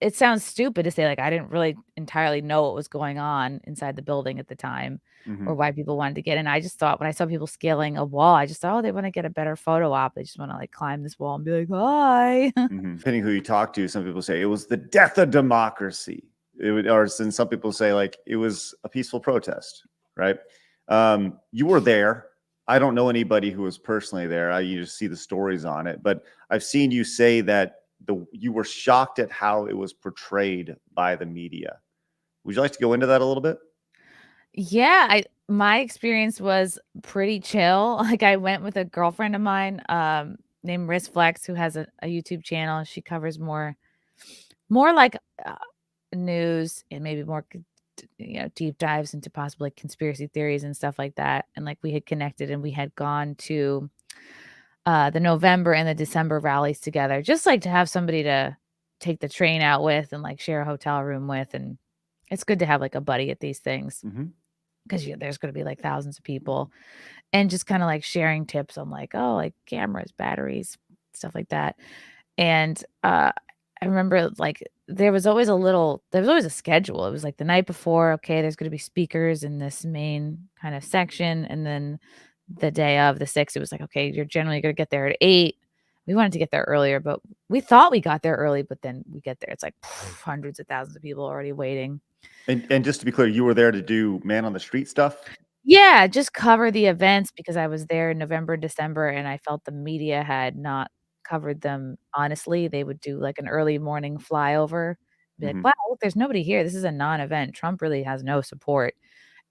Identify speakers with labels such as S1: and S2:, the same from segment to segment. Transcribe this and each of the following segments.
S1: it sounds stupid to say, like, I didn't really entirely know what was going on inside the building at the time or
S2: Mhm.
S1: why people wanted to get in. I just thought when I saw people scaling a wall, I just thought, "Oh, they wanna get a better photo op. They just wanna, like, climb this wall and be like, 'Hi.'"
S2: Mhm. Depending who you talk to, some people say it was the death of democracy. It would, or some people say like it was a peaceful protest, right? You were there. I don't know anybody who was personally there. You just see the stories on it, but I've seen you say that you were shocked at how it was portrayed by the media. Would you like to go into that a little bit?
S1: Yeah, my experience was pretty chill. Like, I went with a girlfriend of mine, named Riz Flex, who has a YouTube channel. She covers more like, news and maybe more deep dives into possibly like, conspiracy theories and stuff like that, and, like, we had connected and we had gone to, the November and the December rallies together, just, like, to have somebody to take the train out with and, like, share a hotel room with, and it's good to have, like, a buddy at these things
S2: Mm-hmm.
S1: 'cause there's gonna be, like, thousands of people, and just kinda, like, sharing tips on, like, oh, like, cameras, batteries, stuff like that, and, I remember, like, there was always a schedule. It was, like, the night before, okay, there's gonna be speakers in this main kind of section, and then the day of, the 6th, it was like, okay, you're generally gonna get there at 8. We wanted to get there earlier, but we thought we got there early, but then we get there, it's like hundreds of thousands of people already waiting.
S2: And just to be clear, you were there to do man on the street stuff.
S1: Yeah, just cover the events because I was there in November, December, and I felt the media had not covered them honestly. They would do, like, an early morning flyover, be like,
S2: Mm-hmm.
S1: "Wow, look, there's nobody here. This is a non-event. Trump really has no support."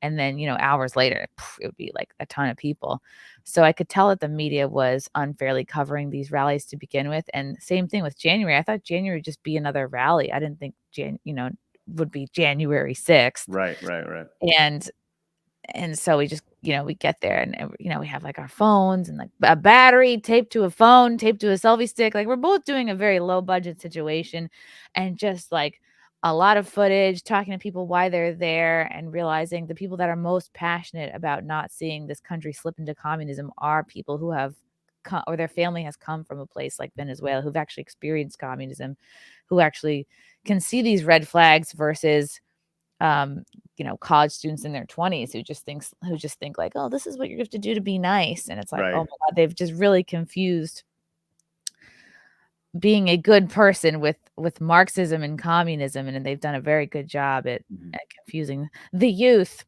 S1: And then, hours later, it would be, like, a ton of people. So I could tell that the media was unfairly covering these rallies to begin with, and same thing with January. I thought January would just be another rally. I didn't think would be January 6th.
S2: Right, right, right.
S1: And so we just, we get there and, we have like our phones and like a battery taped to a phone, taped to a selfie stick. Like we're both doing a very low budget situation and just like a lot of footage, talking to people why they're there and realizing the people that are most passionate about not seeing this country slip into communism are people who have come or their family has come from a place like Venezuela, who've actually experienced communism, who actually can see these red flags versus um, college students in their 20s who just think like, "Oh, this is what you have to do to be nice." And it's like, "Oh
S2: Right.
S1: my god, they've just really confused being a good person with Marxism and communism, and they've done a very good job
S2: Mhm.
S1: at confusing the youth."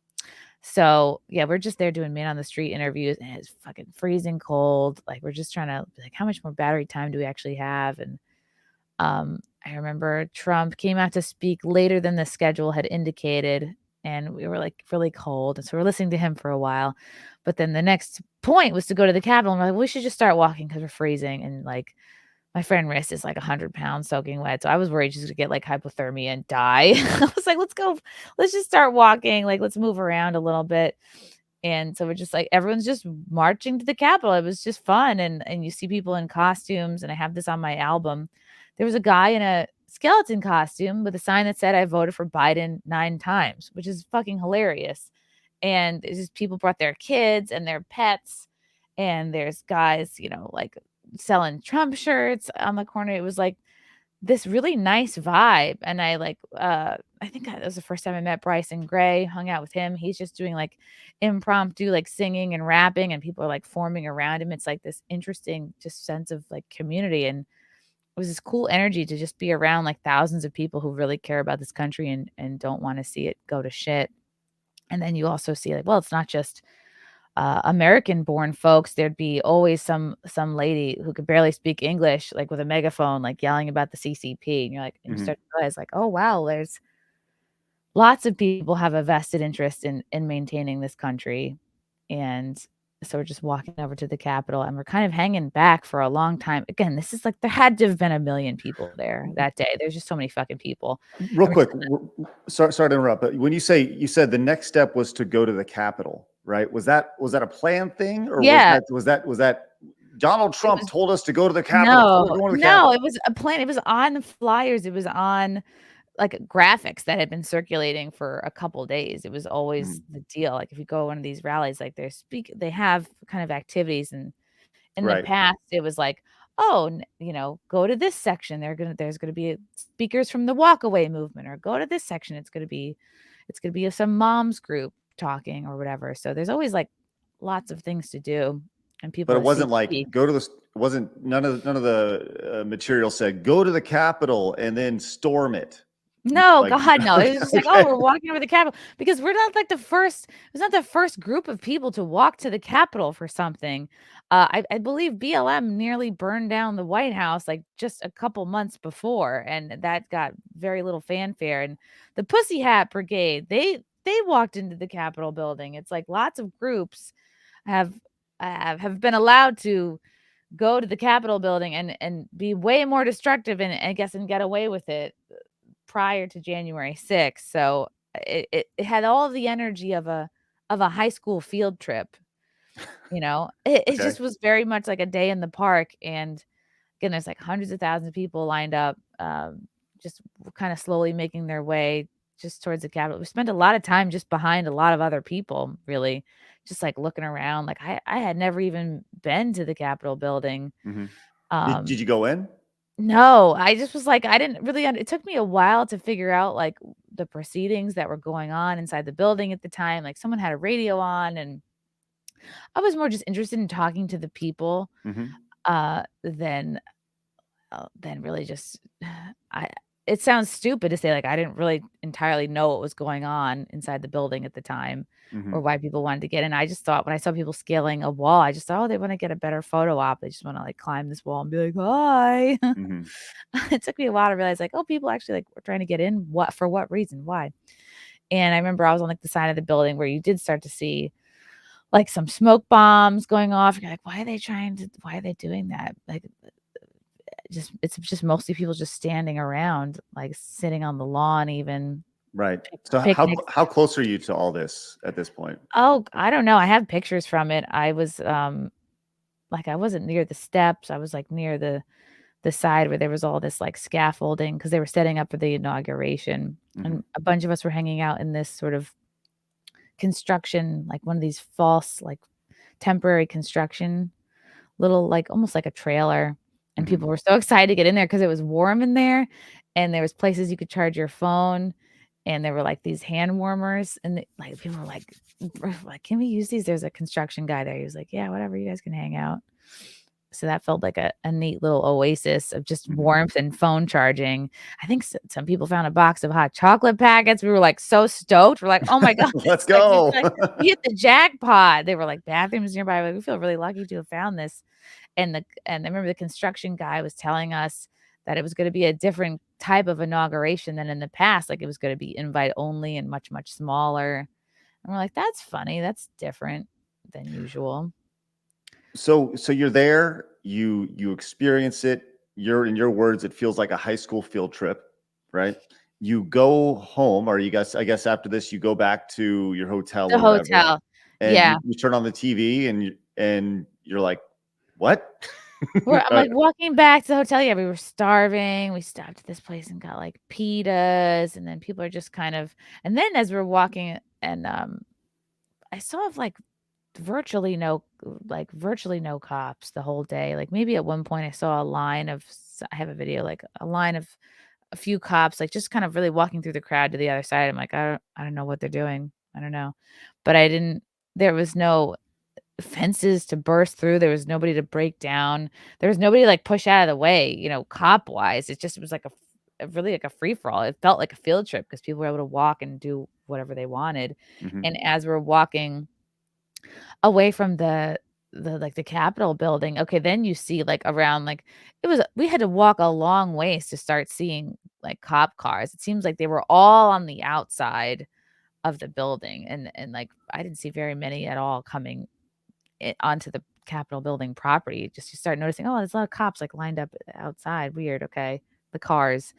S1: So, yeah, we're just there doing man on the street interviews, and it's fucking freezing cold. Like, we're just trying to be like, how much more battery time do we actually have? And I remember Trump came out to speak later than the schedule had indicated, and we were, like, really cold, and so we're listening to him for a while, but then the next point was to go to the Capitol, and we're like, "We should just start walking because 'cause we're freezing," and, like, my friend Riss is, like, 100 pounds soaking wet, so I was worried she's gonna get, like, hypothermia and die. I was like, "Let's go. Let's just start walking, like, let's move around a little bit," and so we're just, like everyone's just marching to the Capitol. It was just fun, and you see people in costumes, and I have this on my album. There was a guy in a skeleton costume with a sign that said, "I voted for Biden 9 times," which is fucking hilarious, and it's just people brought their kids and their pets, and there's guys, like, selling Trump shirts on the corner. It was, like, this really nice vibe, and I think that was the first time I met Bryson Gray, hung out with him. He's just doing, like, impromptu, like, singing and rapping, and people are, like, forming around him. It's, like, this interesting just sense of, like, community, and it was this cool energy to just be around, like, thousands of people who really care about this country and don't wanna see it go to shit. And then you also see, like, well, it's not just, American-born folks. There'd be always some lady who could barely speak English, like, with a megaphone, like, yelling about the CCP, and you're like and you
S2: Mhm.
S1: start to realize, like, "Oh, wow, there's lots of people have a vested interest in maintaining this country." And so we're just walking over to the Capitol, and we're kind of hanging back for a long time. Again, this is like there had to have been 1,000,000 people there that day. There's just so many fucking people.
S2: Real
S1: And we're
S2: quick,
S1: just
S2: sorry to interrupt, but when you said the next step was to go to the Capitol, right? Was that a planned thing, or
S1: yeah,
S2: was that Donald
S1: it
S2: Trump
S1: was
S2: told us to go to the Capitol, so we're
S1: no,
S2: going to the
S1: no, it
S2: Capitol?
S1: was a plan. It was on the flyers. It was on like, graphics that had been circulating for a couple days. It was always
S2: Mhm.
S1: the deal. Like, if you go to one of these rallies, like, they have kind of activities, and in the
S2: Right.
S1: past, it was like, oh, go to this section. There's gonna be speakers from the walkaway movement, or go to this section. It's gonna be some mom's group talking or whatever. So there's always like lots of things to do and people
S2: But it
S1: to see.
S2: wasn't like go to the. It wasn't none of the material said go to the Capitol and then storm it.
S1: No,
S2: Like
S1: God, no. It was just like, "Oh,
S2: okay,
S1: we're walking over the Capitol," because we're not like the first it was not the first group of people to walk to the Capitol for something. I believe BLM nearly burned down the White House, like, just a couple months before, and that got very little fanfare, and the Pussy Hat Brigade, they walked into the Capitol building. It's like lots of groups have have been allowed to go to the Capitol building and be way more destructive and I guess and get away with it prior to January 6th. So it had all the energy of a high school field trip, It
S2: okay.
S1: just was very much like a day in the park, and again, there's like hundreds of thousands of people lined up, just kind of slowly making their way just towards the Capitol. We spent a lot of time just behind a lot of other people, really, just like looking around. Like I had never even been to the Capitol building.
S2: Hmm. Did
S1: Um,
S2: you go in?
S1: no, I just was like, I didn't really it took me a while to figure out, like, the proceedings that were going on inside the building at the time, like, someone had a radio on, and I was more just interested in talking to the people,
S2: Hmm.
S1: than really just I it sounds stupid to say, like, I didn't really entirely know what was going on inside the building at the time or
S2: Hmm.
S1: why people wanted to get in. I just thought when I saw people scaling a wall, I just thought, "Oh, they wanna get a better photo op. They just wanna, like, climb this wall and be like, 'Hi.'"
S2: Hmm.
S1: It took me a while to realize, like, oh, people actually, like, were trying to get in. What for what reason? Why? And I remember I was on, like, the side of the building where you did start to see, like, some smoke bombs going off. You're like, why are they doing that? Like, it's just mostly people just standing around, like, sitting on the lawn even,
S2: Right. So
S1: picnics.
S2: how close are you to all this at this point?
S1: Oh, I don't know. I have pictures from it. I was, like, I wasn't near the steps. I was, like, near the side where there was all this, like, scaffolding because they were setting up for the inauguration,
S2: Hmm.
S1: and a bunch of us were hanging out in this sort of construction, like, one of these false, like, temporary construction, little, like, almost like a trailer, and
S2: Hmm.
S1: people were so excited to get in there because it was warm in there, and there was places you could charge your phone, and there were, like, these hand warmers, and like, people were like, like, "Can we use these?" There's a construction guy there. He was like, "Yeah, whatever, you guys can hang out." So that felt like a neat little oasis of just
S2: Hmm.
S1: warmth and phone charging. I think some people found a box of hot chocolate packets. We were, like, so stoked. We're like, "Oh my god,"
S2: Let's
S1: it's like, we
S2: go.
S1: feel like we hit the jackpot. They were like, "Bathrooms nearby." Like, "We feel really lucky to have found this." And I remember the construction guy was telling us that it was gonna be a different type of inauguration than in the past, like, it was gonna be invite only and much, much smaller. And we're like, "That's funny. That's different than usual."
S2: So you're there, you experience it. You're in your words, it feels like a high school field trip, right? You go home, or you guys, I guess after this, you go back to your hotel
S1: The
S2: or whatever,
S1: hotel.
S2: and
S1: Yeah.
S2: you turn on the TV and you're like, what?
S1: I'm, like, walking back to the hotel, yeah, we were starving, we stopped at this place and got, like, pitas, and then people are just kind of and then as we're walking and, I saw, like, virtually no cops the whole day, like, maybe at one point I saw a line of I have a video, like, a line of a few cops, like, just kind of really walking through the crowd to the other side. I'm like, I don't know what they're doing, I don't know, but I didn't there was no fences to burst through, there was nobody to break down, there was nobody to, like, push out of the way, cop-wise. It was like really like a free for all. It felt like a field trip because people were able to walk and do whatever they wanted,
S2: Mhm.
S1: and as we're walking away from like, the Capitol building, okay, then you see, like, around, like we had to walk a long ways to start seeing, like, cop cars. It seems like they were all on the outside of the building, and, like, I didn't see very many at all coming onto the Capitol building property. Just you start noticing, oh, there's a lot of cops like lined up outside. Weird. Okay, the cars.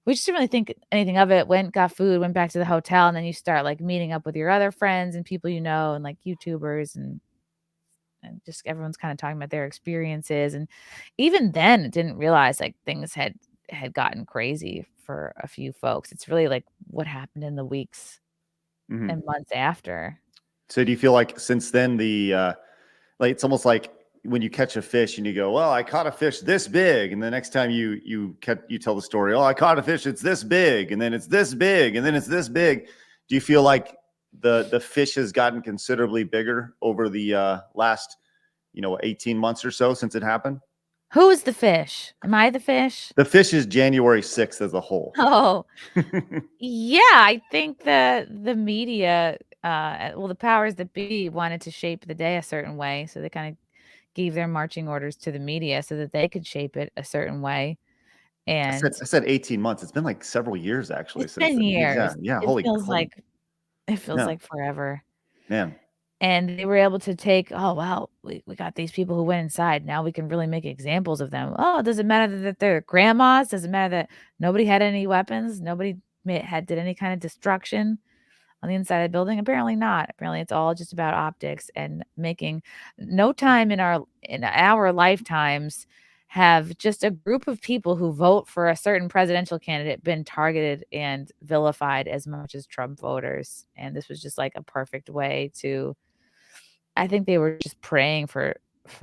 S1: We just didn't really think anything of it. Went, got food, went back to the hotel, and then you start like meeting up with your other friends and people and like YouTubers and just everyone's kind of talking about their experiences. And even then, didn't realize like things had gotten crazy for a few folks. It's really like what happened in the weeks
S2: Mhm.
S1: and months after.
S2: So do you feel like since then like it's almost like when you catch a fish and you go, well, I caught a fish this big, and the next time you tell the story, oh, I caught a fish, it's this big, and then it's this big, and then it's this big. Do you feel like the fish has gotten considerably bigger over the last 18 months or so since it happened?
S1: Who is the fish? Am I the fish?
S2: The fish is January 6th as a whole.
S1: Oh, yeah, I think the media, well, the powers that be wanted to shape the day a certain way, so they kinda gave their marching orders to the media so that they could shape it a certain way,
S2: I
S1: and
S2: said I said 18 months. It's been like several years actually
S1: it's
S2: since
S1: been
S2: then. Yeah,
S1: years.
S2: yeah.
S1: It
S2: Holy,
S1: feels
S2: holy,
S1: like it feels
S2: yeah,
S1: like forever.
S2: man.
S1: And they were able to take, "Oh, wow, we got these people who went inside, now we can really make examples of them. Oh, it doesn't matter that they're grandmas, doesn't matter that nobody had any weapons, nobody did any kind of destruction on the inside of the building? Apparently not. Apparently it's all just about optics and making no time in our lifetimes have just a group of people who vote for a certain presidential candidate been targeted and vilified as much as Trump voters. And this was just like a perfect way to I think they were just praying for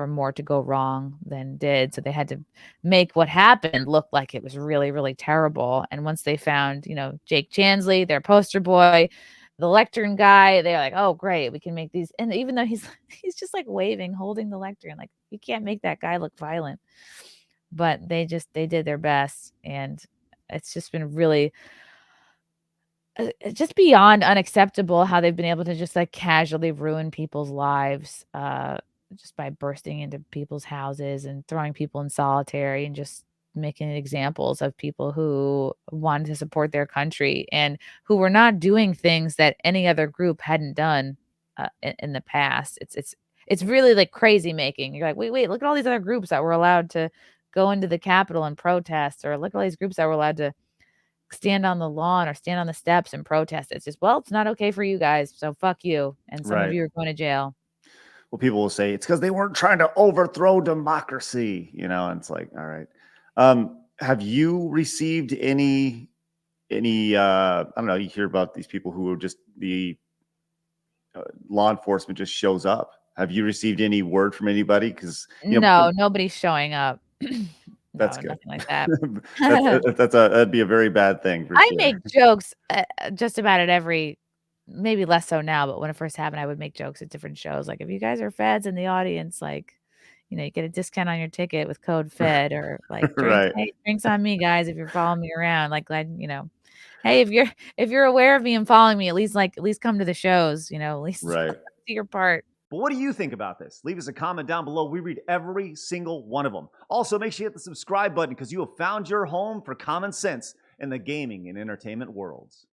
S1: more to go wrong than did, so they had to make what happened look like it was really, really terrible, and once they found, Jake Chansley, their poster boy, the lectern guy, they're like, "Oh, great, we can make these," and even though he's he's just, like, waving, holding the lectern, like, you can't make that guy look violent, but they did their best, and it's just been really just beyond unacceptable how they've been able to just, like, casually ruin people's lives, just by bursting into people's houses and throwing people in solitary and just making examples of people who wanted to support their country and who were not doing things that any other group hadn't done, in the past. It's really, like, crazy making. You're like, "Wait, look at all these other groups that were allowed to go into the Capitol and protest," or, "Look at all these groups that were allowed to stand on the lawn or stand on the steps and protest." It's just, "Well, it's not okay for you guys, so fuck you, and some of
S2: Right.
S1: you are going to jail."
S2: Well, people will say it's because they weren't trying to overthrow democracy, and it's like, all right. Have you received any I don't know, you hear about these people who are just the law enforcement just shows up. Have you received any word from anybody? Because
S1: No, nobody's showing up.
S2: that's
S1: No,
S2: good.
S1: nothing like that.
S2: That'd be a very bad thing for
S1: I
S2: sure.
S1: make jokes, just about at every maybe less so now, but when it first happened, I would make jokes at different shows, like, "If you guys are feds in the audience, like, you get a discount on your ticket with code FED," or, like, "Drinks
S2: Right,
S1: hey, drinks on me, guys, if you're following me around," like, "Hey, if you're aware of me and following me, at least come to the shows, at least
S2: right.
S1: do your part."
S2: But what do you think about this? Leave us a comment down below. We read every single one of them. Also, make sure you hit the subscribe button because you have found your home for common sense in the gaming and entertainment worlds.